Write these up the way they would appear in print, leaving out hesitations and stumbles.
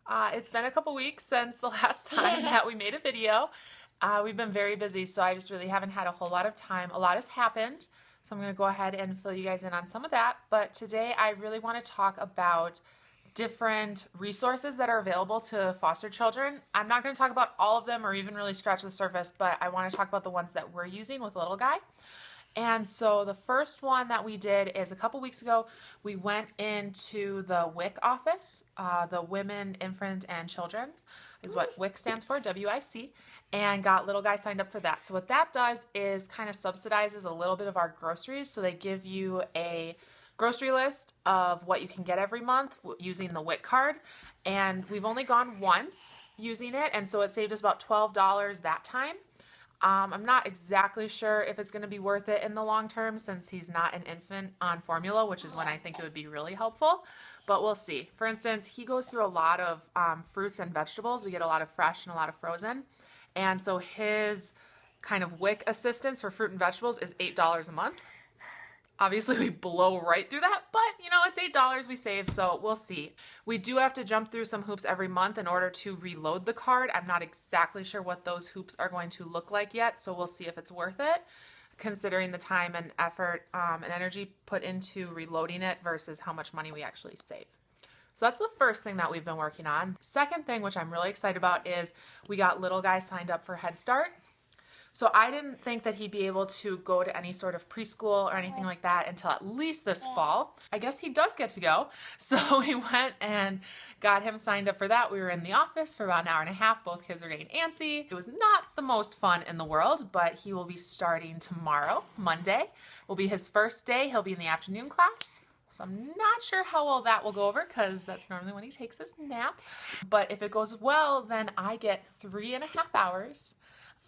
It's been a couple weeks since the last time that we made a video. We've been very busy, so I just really haven't had a whole lot of time. A lot has happened, so I'm going to go ahead and fill you guys in on some of that. But today I really want to talk about different resources that are available to foster children. I'm not going to talk about all of them or even really scratch the surface, but I want to talk about the ones that we're using with Little Guy. And so the first one that we did is a couple weeks ago, we went into the WIC office, the Women, Infant, and Children's is what WIC stands for, W-I-C, and got Little Guy signed up for that. So what that does is kind of subsidizes a little bit of our groceries. So they give you a grocery list of what you can get every month using the WIC card. And we've only gone once using it, and so it saved us about $12 that time. I'm not exactly sure if it's going to be worth it in the long term since he's not an infant on formula, which is when I think it would be really helpful, but we'll see. For instance, he goes through a lot of fruits and vegetables. We get a lot of fresh and a lot of frozen, and so his kind of WIC assistance for fruit and vegetables is $8 a month. Obviously, we blow right through that, but you know, it's $8 we save, so we'll see. We do have to jump through some hoops every month in order to reload the card. I'm not exactly sure what those hoops are going to look like yet, so we'll see if it's worth it, considering the time and effort and energy put into reloading it versus how much money we actually save. So that's the first thing that we've been working on. Second thing, which I'm really excited about, is we got Little Guy signed up for Head Start. So I didn't think that he'd be able to go to any sort of preschool or anything like that until at least this fall. I guess he does get to go. So we went and got him signed up for that. We were in the office for about an hour and a half. Both kids were getting antsy. It was not the most fun in the world, but he will be starting tomorrow, Monday. Will be his first day. He'll be in the afternoon class. So I'm not sure how well that will go over because that's normally when he takes his nap. But if it goes well, then I get 3.5 hours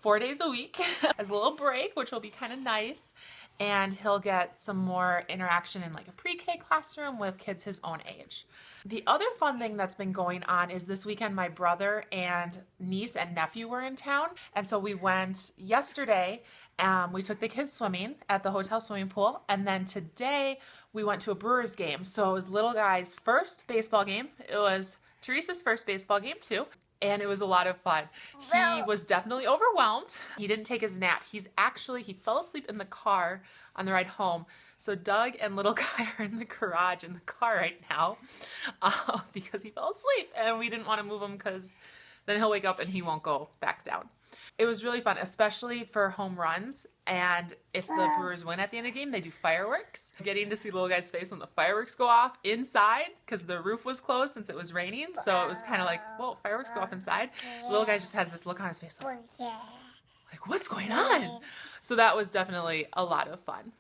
4 days a week as a little break, which will be kind of nice. And he'll get some more interaction in like a pre-K classroom with kids his own age. The other fun thing that's been going on is this weekend my brother and niece and nephew were in town. And so we went yesterday, we took the kids swimming at the hotel swimming pool. And then today we went to a Brewers game. So it was Little Guy's first baseball game. It was Teresa's first baseball game too. And it was a lot of fun. He was definitely overwhelmed. He didn't take his nap. He fell asleep in the car on the ride home. So Doug and Little Guy are in the garage in the car right now because he fell asleep. And we didn't want to move him because then he'll wake up and he won't go back down. It was really fun, especially for home runs. And if the Brewers win at the end of the game, they do fireworks. Getting to see Little Guy's face when the fireworks go off inside because the roof was closed since it was raining. So it was kind of like, whoa, fireworks go off inside. Little Guy just has this look on his face like what's going on? So that was definitely a lot of fun.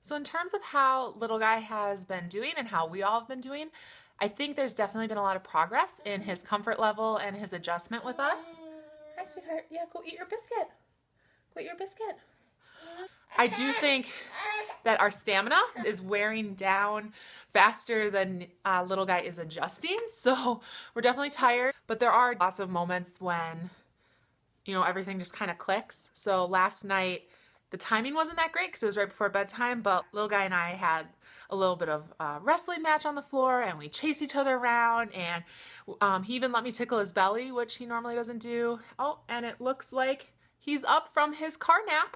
So in terms of how Little Guy has been doing and how we all have been doing, I think there's definitely been a lot of progress in his comfort level and his adjustment with us. Hi, sweetheart. Yeah, go eat your biscuit. Go eat your biscuit. I do think that our stamina is wearing down faster than Little Guy is adjusting. So we're definitely tired, but there are lots of moments when, you know, everything just kind of clicks. So last night, the timing wasn't that great because it was right before bedtime, but Little Guy and I had a little bit of a wrestling match on the floor, and we chased each other around, and he even let me tickle his belly, which he normally doesn't do. Oh, and it looks like he's up from his car nap.